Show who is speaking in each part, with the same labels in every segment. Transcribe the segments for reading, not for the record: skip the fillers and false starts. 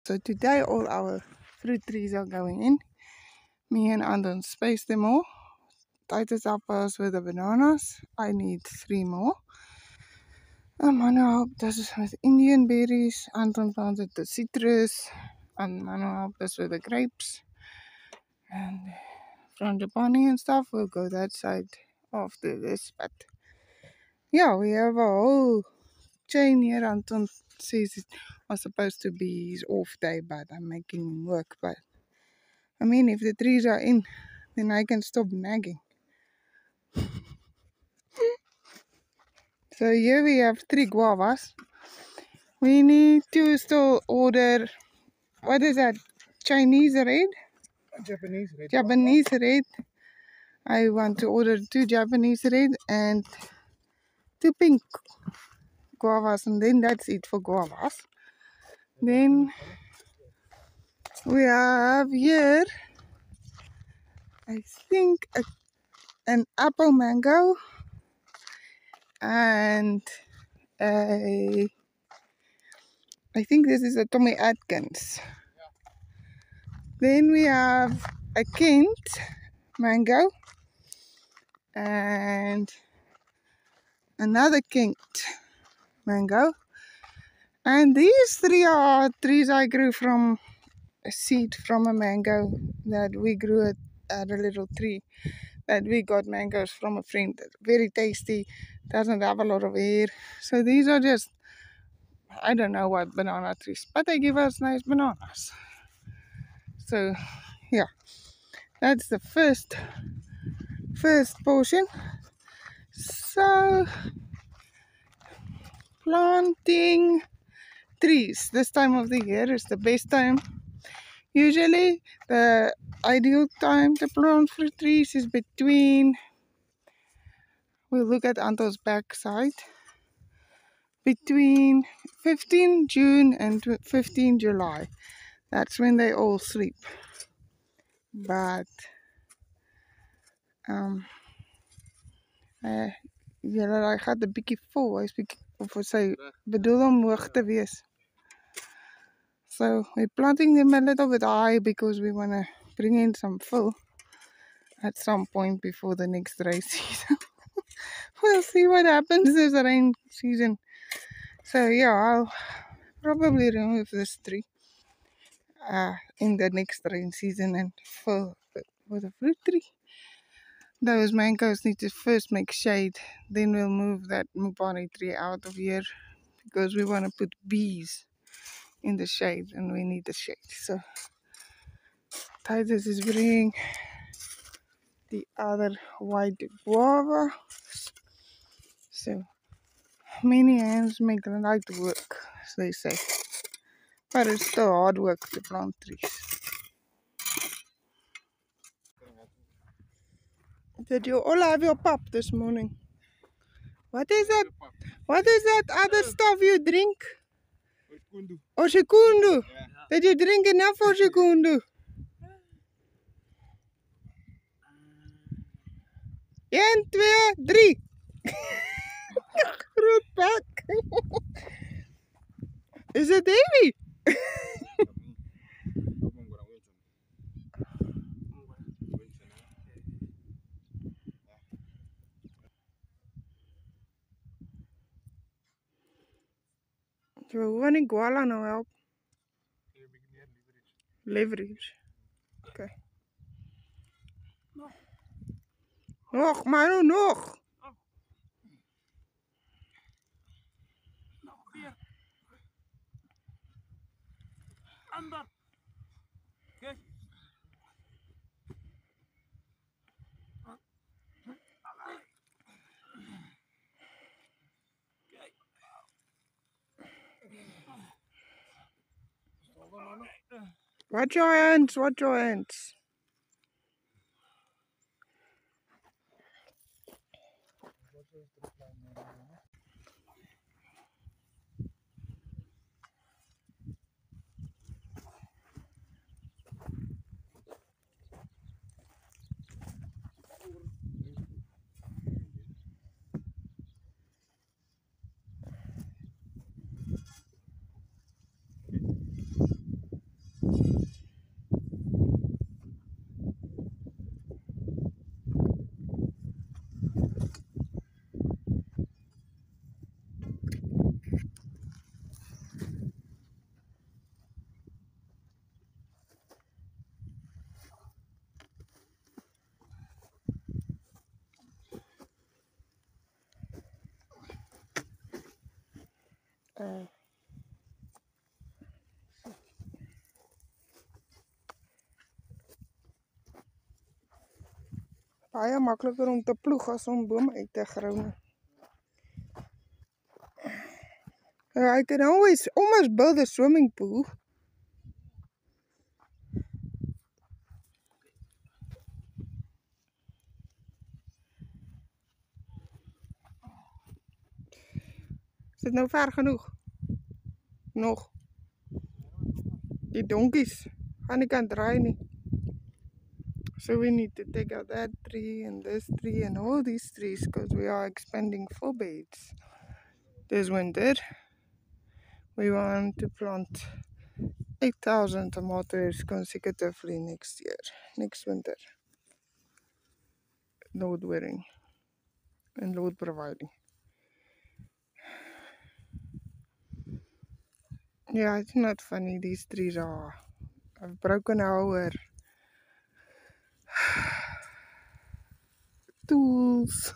Speaker 1: So today all our fruit trees are going in. Me and Anton spaced them all. Titus helped us with the bananas. I need 3 more. Manu helped us with Indian berries. Anton planted the citrus. And Manu helped us with the grapes. And frangipani and stuff will go that side after this. But yeah, we have a whole chain here. Anton says it was supposed to be his off day, but I'm making him work. But I mean, if the trees are in, then I can stop nagging. So here we have 3 guavas. We need to still order, what is that, Chinese red?
Speaker 2: Japanese red.
Speaker 1: Japanese red. I want to order 2 Japanese red and 2 pink guavas, and then that's it for guavas. Then we have here, I think, an apple mango and I think this is a Tommy Atkins. Then we have a Kent mango and another Kent mango. And these 3 are trees I grew from a seed from a mango that we grew at a little tree that we got mangoes from a friend. Very tasty, doesn't have a lot of air. So these are just, I don't know what banana trees, but they give us nice bananas. So yeah, that's the first portion. So planting trees this time of the year is the best time. Usually the ideal time to plant fruit trees is between, we'll look at Anto's backside, between 15 June and 15 July. That's when they all sleep. But julle daai gat 'n bietjie vol. Hy's bietjie of sy bedoel om hoog te wees. So we're planting them a little bit high because we want to bring in some fill at some point before the next rain season. We'll see what happens this rain season. So yeah, I'll probably remove this tree in the next rain season and fill it with a fruit tree. Those mangoes need to first make shade, then we'll move that mubani tree out of here because we want to put bees in the shade and we need the shade. So Titus is bringing the other white guava. So many hands make light work, as they say. But it's still hard work to plant trees. Did you all have your pap this morning? What is that? What is that other stuff you drink? Oshikundu. Yeah. Did you drink enough Oshikundu? 1, 2, 3. Groot bak. Is it heavy? So hoe gaan die koala nou help? Leverage. Okay. Nog, maar nog.
Speaker 2: Nog weer. Ander. Kijk.
Speaker 1: Watch your hands, watch your hands. Baie makliker om te ploeg as om bome uit te grou. I can always almost build a swimming pool. Is dit nou ver genoeg? Nog. Die donkies gaan nie kan draai nie. So we need to take out that tree and this tree and all these trees because we are expanding 4 beds this winter. We want to plant 8,000 tomatoes consecutively next winter. Lord willing and Lord providing. Yeah, it's not funny. These trees have broken our tools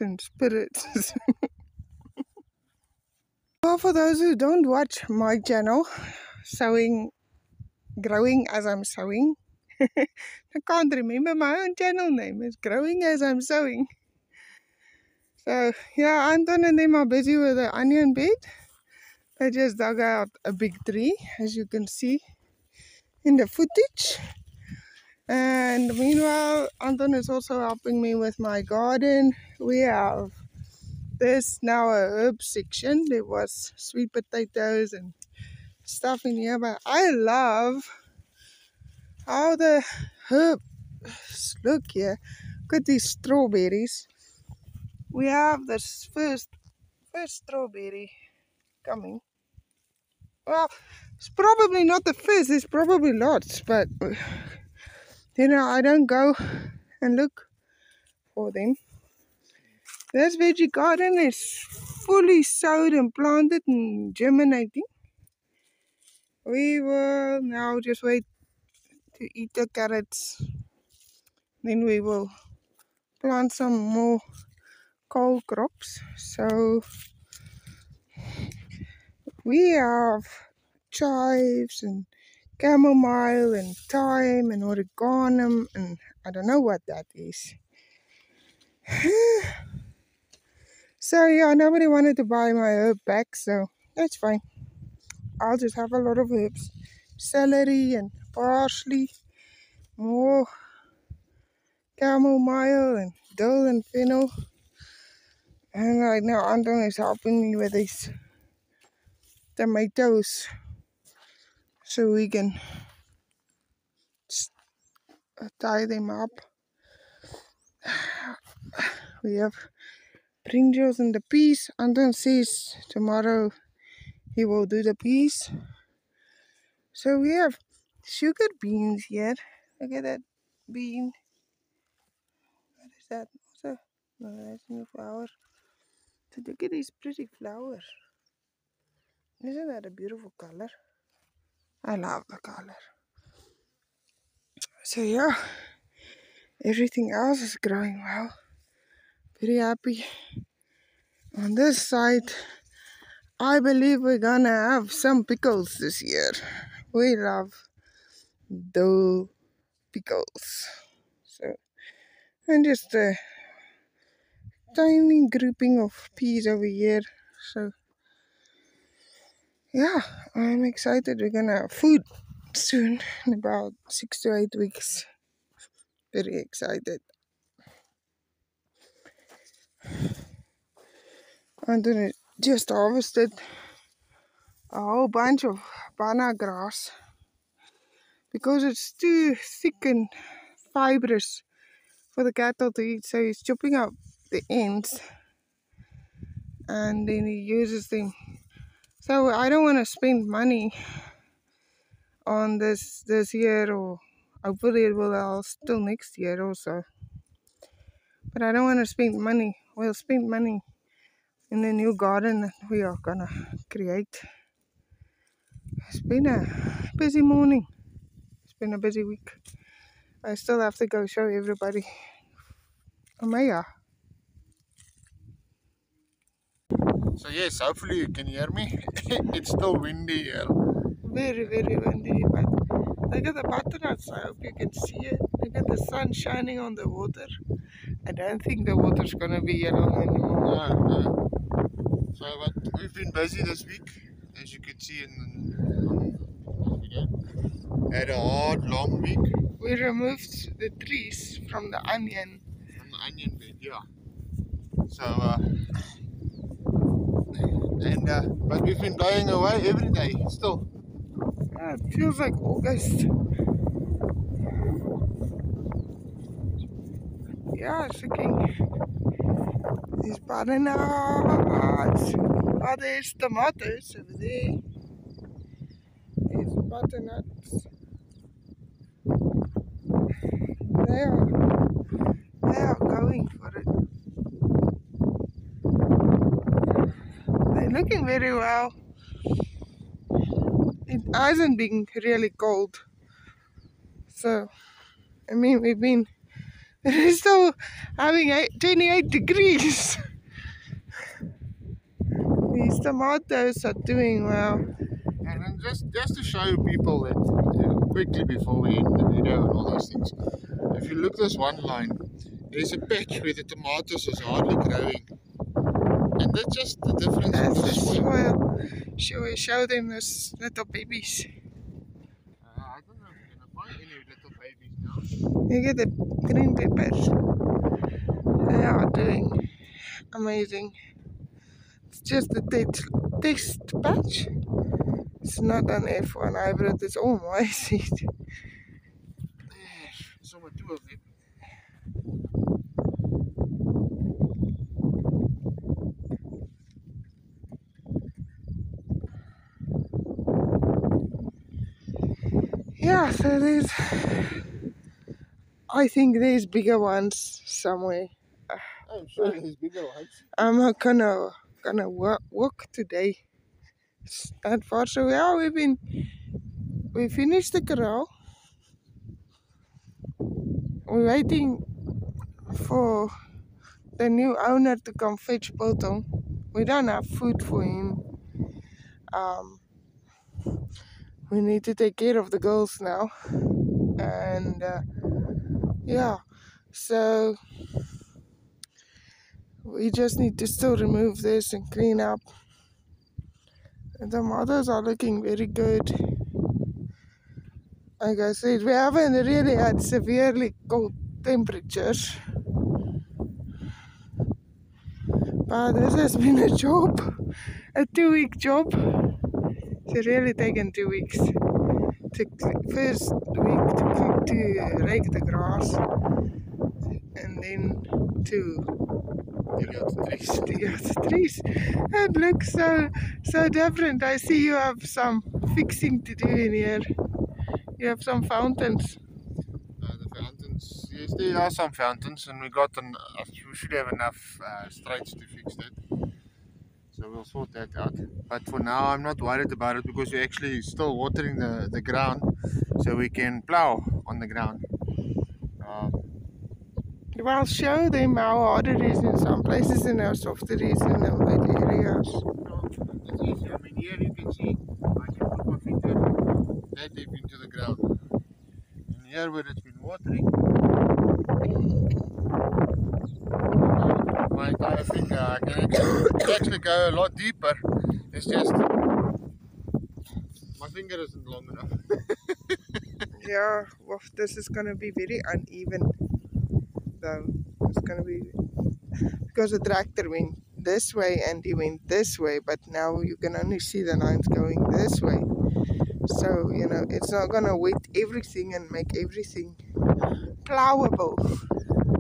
Speaker 1: and spirits. Well, for those who don't watch my channel, growing as I'm sewing. I can't remember my own channel name. It's Growing as I'm Sewing. So yeah, Anton and them are busy with the onion bed. They just dug out a big tree, as you can see in the footage. And meanwhile, Anton is also helping me with my garden. We have this now a herb section. There was sweet potatoes and stuff in here, but I love how the herbs look here. Look at these strawberries. We have this first strawberry coming. Well, it's probably not the first, there's probably lots, but you know, I don't go and look for them. This veggie garden is fully sowed and planted and germinating. We will now just wait to eat the carrots. Then we will plant some more cold crops. So we have chives and chamomile and thyme and oregano and I don't know what that is. So yeah, nobody wanted to buy my herb back, so that's fine. I'll just have a lot of herbs. Celery and parsley, more chamomile and dill and fennel. And right now Anton is helping me with these tomatoes so we can tie them up. We have brinjals and the peas. Anton says tomorrow he will do the peas. So we have sugar beans here. Look at that bean. What is that? No, that's new flower. So look at these pretty flowers. Isn't that a beautiful color? I love the color. So yeah, everything else is growing well. Very happy. On this side, I believe we're gonna have some pickles this year. We love dill pickles. So, and just a tiny grouping of peas over here. So, yeah, I'm excited. We're gonna have food soon, in about 6 to 8 weeks. Very excited. Anton just harvested a whole bunch of banana grass because it's too thick and fibrous for the cattle to eat, so he's chopping out the ends and then he uses them. So I don't want to spend money on this year, or hopefully it will last till next year also, but I don't want to spend money. We'll spend money in the new garden that we are gonna create. It's been a busy morning. It's been a busy week. I still have to go show everybody Amaya.
Speaker 3: So yes, hopefully you can hear me. It's still windy here.
Speaker 1: Very, very windy, but look at the butternuts. I hope you can see it. Look at the sun shining on the water. I don't think the water's gonna be yellow anymore.
Speaker 3: No. So but we've been busy this week, as you can see in the video. Had a hard, long week.
Speaker 1: We removed the trees from the onion.
Speaker 3: From the onion bed, yeah. So, but we've been going away every day still.
Speaker 1: Yeah, it feels like August. Yeah, it's looking. These butternuts. Oh, there's tomatoes over there. There's butternuts. They are going for it. They're looking very well. It hasn't been really cold. So, I mean, we're still having 28 degrees. These tomatoes are doing well.
Speaker 3: And then just to show people that quickly before we end the video and all those things, if you look this one line, there's a patch where the tomatoes is hardly growing. And that's just the difference of the
Speaker 1: That's
Speaker 3: soil.
Speaker 1: soil. Shall we show them those little babies?
Speaker 3: I don't know if you're going to find any little babies now.
Speaker 1: Look at the green peppers. They are doing amazing. It's just a test patch. It's not an F1 hybrid, it's all my seed.
Speaker 3: Somewhere two of them.
Speaker 1: Yeah, so I think there's bigger ones somewhere.
Speaker 3: I'm sure there's bigger ones.
Speaker 1: I'm not gonna walk today. It's not far, so yeah, we finished the corral. We're waiting for the new owner to come fetch Potom. We don't have food for him. We need to take care of the girls now, and yeah, so we just need to still remove this and clean up. The tomatoes are looking very good. Like I said, we haven't really had severely cold temperatures, but this has been a job, a 2-week job. It's really taken 2 weeks. First week to rake the grass, and then to dig out the trees. It looks so different. I see you have some fixing to do in here. You have some fountains.
Speaker 3: The fountains, yes, there are some fountains, and we should have enough straits to fix that. So we'll sort that out. But for now, I'm not worried about it because we're actually still watering the ground, so we can plow on the ground.
Speaker 1: Well, show them how hard it is in some places and how soft it is in the wet areas.
Speaker 3: It's easy. I mean, here you can see I can put my finger that deep into the ground. And here where it's been watering, my entire finger, I can actually go a lot deeper. It's just my finger isn't long enough.
Speaker 1: Yeah, well, this is gonna be very uneven though. It's gonna be because the tractor went this way and he went this way, but now you can only see the lines going this way. So, you know, it's not gonna wet everything and make everything plowable.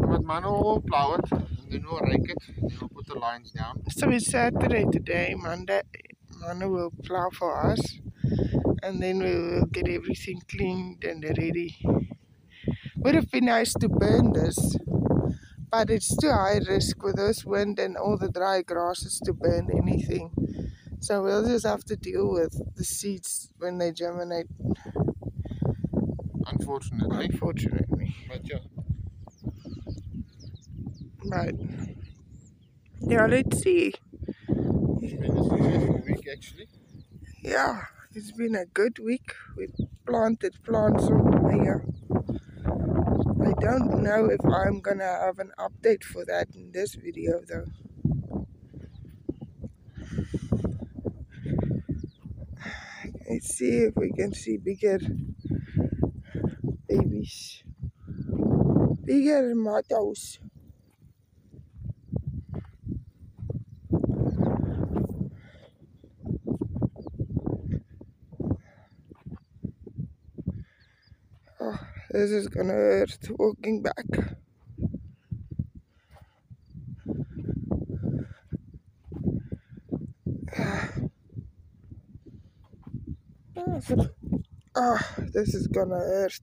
Speaker 3: But Manu will plow it, and then we'll rake it, and then we'll put the lines down.
Speaker 1: So it's Saturday today, Monday. Manu will plow for us, and then we will get everything cleaned and ready. Would have been nice to burn this, but it's too high risk with this wind and all the dry grasses to burn anything. So we'll just have to deal with the seeds when they germinate. Unfortunately.
Speaker 3: But yeah.
Speaker 1: But yeah, let's see
Speaker 3: It's been a successful week actually.
Speaker 1: Yeah, it's been a good week. We planted plants over here. I don't know if I'm gonna have an update for that in this video though. Let's see if we can see bigger babies. Bigger tomatoes. Oh, this is gonna hurt walking back. Ah, this is gonna hurt.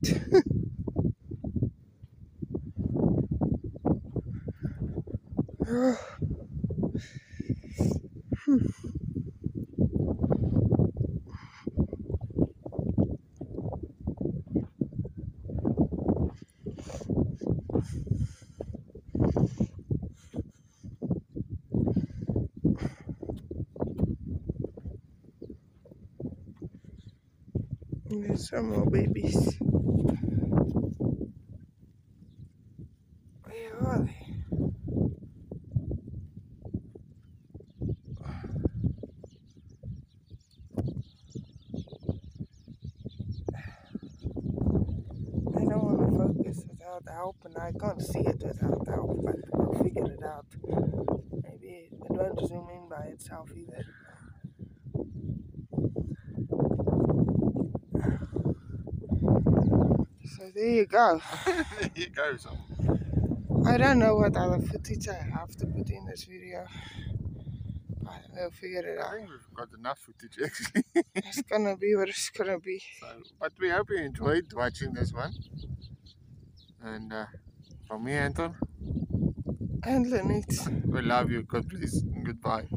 Speaker 1: There's some more babies. Where are they? I don't want to focus without help, and I can't see it without help, but I'll figure it out. Maybe it won't zoom in by itself either. So there you go.
Speaker 3: There you go, son.
Speaker 1: I don't know what other footage I have to put in this video, but we'll figure it
Speaker 3: I
Speaker 1: out.
Speaker 3: think we've got enough footage actually.
Speaker 1: It's gonna be what it's gonna be.
Speaker 3: So, but we hope you enjoyed watching this one. And from me, Anton,
Speaker 1: And Lenit.
Speaker 3: we love you. God bless. Goodbye.